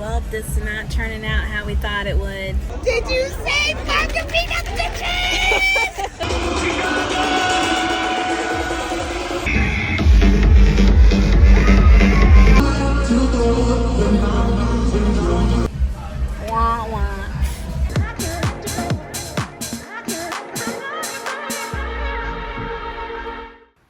Well, this is not turning out how we thought it would. Did you say fucking peanut bitches? Wah, wah.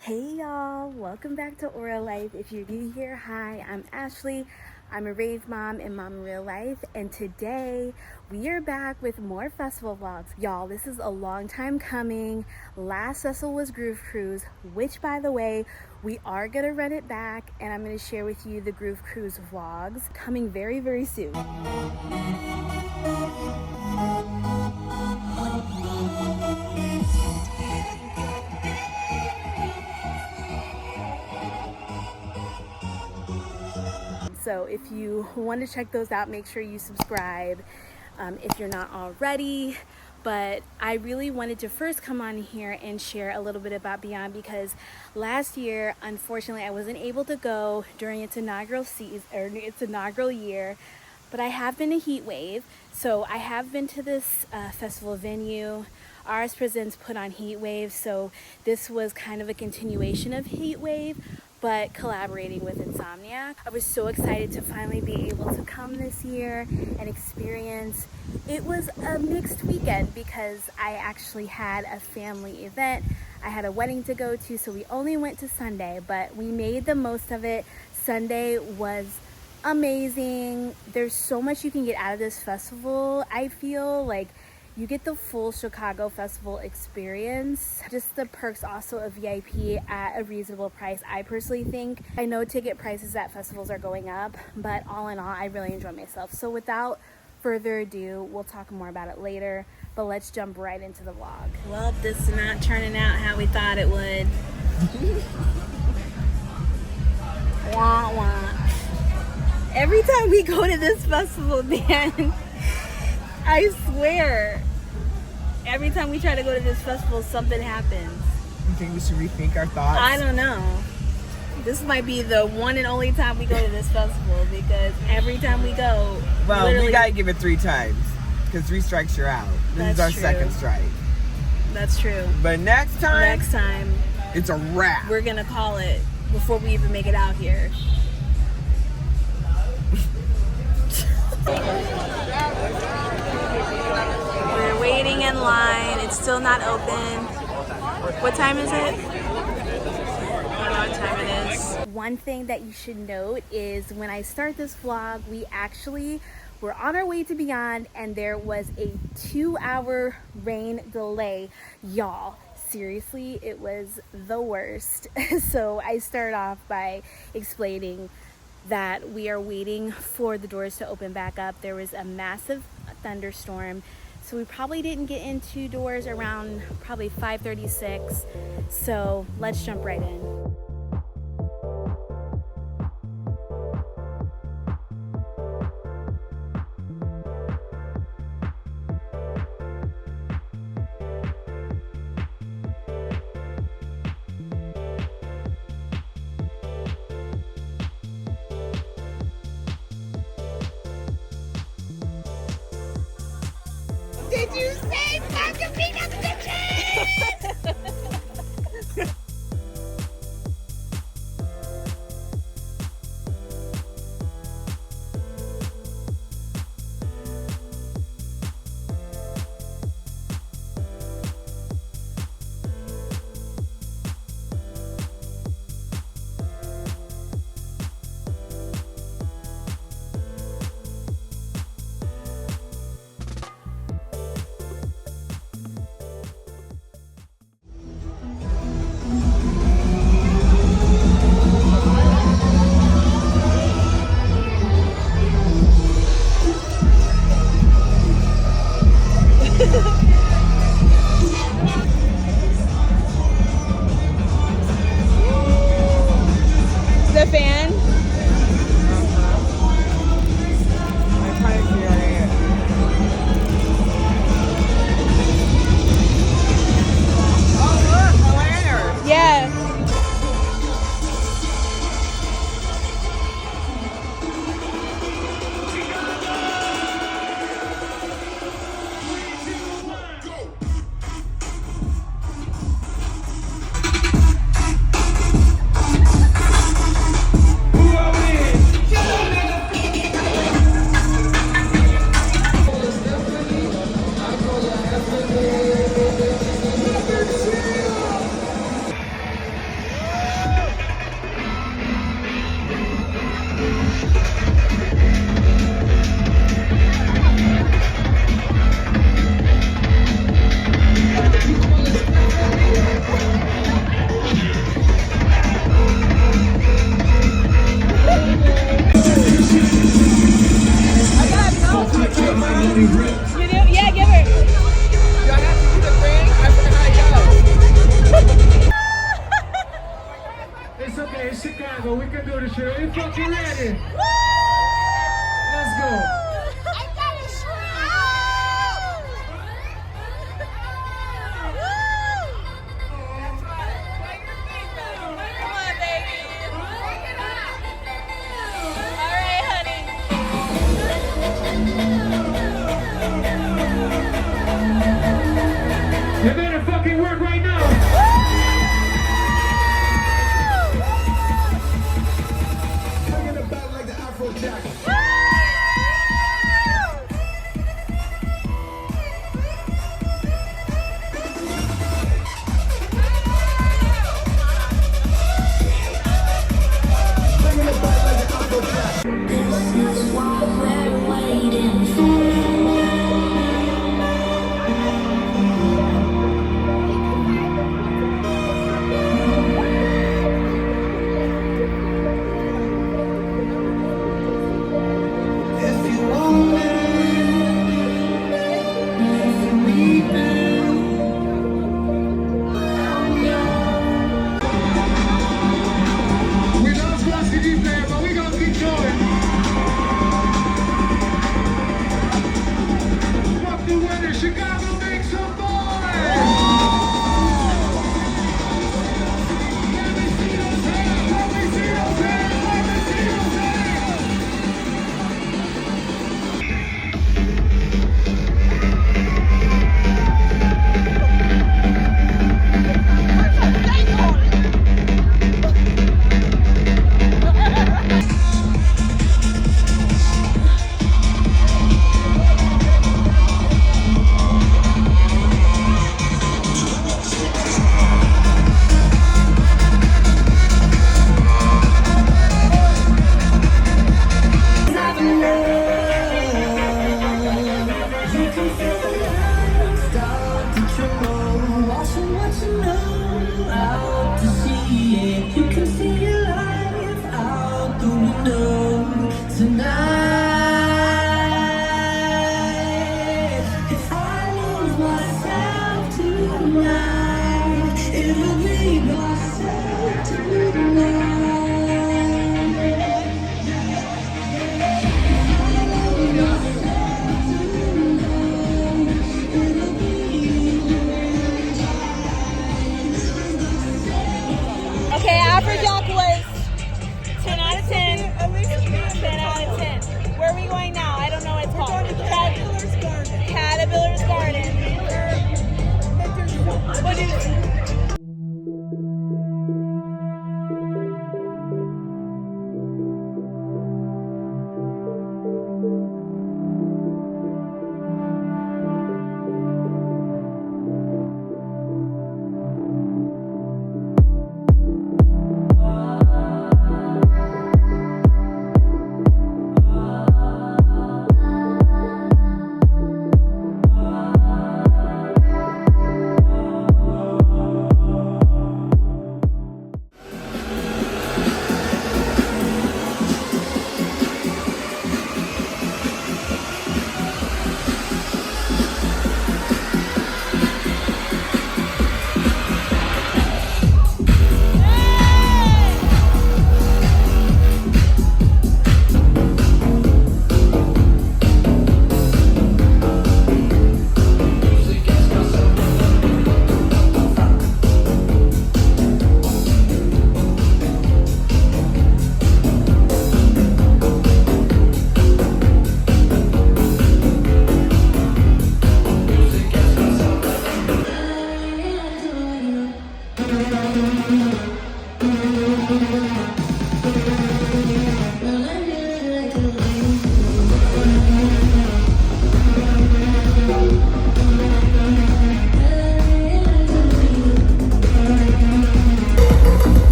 Hey y'all, welcome back to Aura Life. If you're new here, hi, I'm Ashleigh. I'm a rave mom and mom in real life, and today we are back with more festival vlogs. Y'all, this is a long time coming. Last festival was Groove Cruise, which by the way, we are gonna run it back, and I'm gonna share with you the Groove Cruise vlogs coming very, very soon. So if you want to check those out, make sure you subscribe if you're not already. But I really wanted to first come on here and share a little bit about Beyond, because last year, unfortunately, I wasn't able to go during its inaugural season or its inaugural year. But I have been to Heat Wave, so I have been to this festival venue. Ours Presents put on Heat Wave, so this was kind of a continuation of Heat Wave, but collaborating with Insomniac. I was so excited to finally be able to come this year and experience. It was a mixed weekend because I actually had a family event. I had a wedding to go to, so we only went to Sunday, but we made the most of it. Sunday was amazing. There's so much you can get out of this festival. I feel like you get the full Chicago festival experience. Just the perks also of VIP at a reasonable price, I personally think. I know ticket prices at festivals are going up, but all in all, I really enjoy myself. So without further ado, we'll talk more about it later, but let's jump right into the vlog. Well, this is not turning out how we thought it would. Wah, wah. Every time we go to this festival, man, I swear, every time we try to go to this festival, something happens. You think we should rethink our thoughts? I don't know. This might be the one and only time we go to this festival, because every time we go, well, we gotta give it 3 times, because 3 strikes you're out. This is our second strike. That's true. But next time, it's a wrap. We're gonna call it before we even make it out here. We're waiting in line. It's still not open. What time is it? I don't know what time it is. One thing that you should note is when I start this vlog, we actually were on our way to Beyond, and there was a 2-hour rain delay. Y'all, seriously, it was the worst. So I start off by explaining that we are waiting for the doors to open back up. There was a massive thunderstorm, so we probably didn't get into doors around probably 5:36. So let's jump right in. Did you say fucking peanut bitches?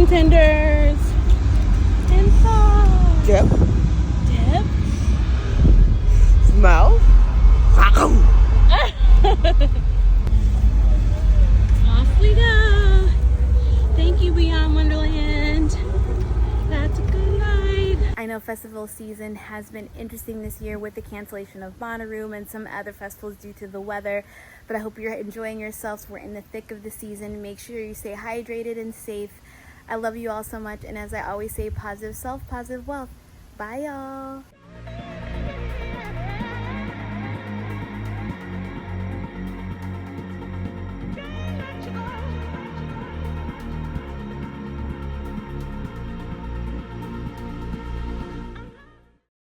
chicken tenders. And sauce. Dip. Dip. Smell. Off we go. Thank you, Beyond Wonderland. That's a good night. I know festival season has been interesting this year with the cancellation of Bonnaroo and some other festivals due to the weather, but I hope you're enjoying yourselves. We're in the thick of the season. Make sure you stay hydrated and safe. I love you all so much, and as I always say, positive self, positive wealth. Bye, y'all.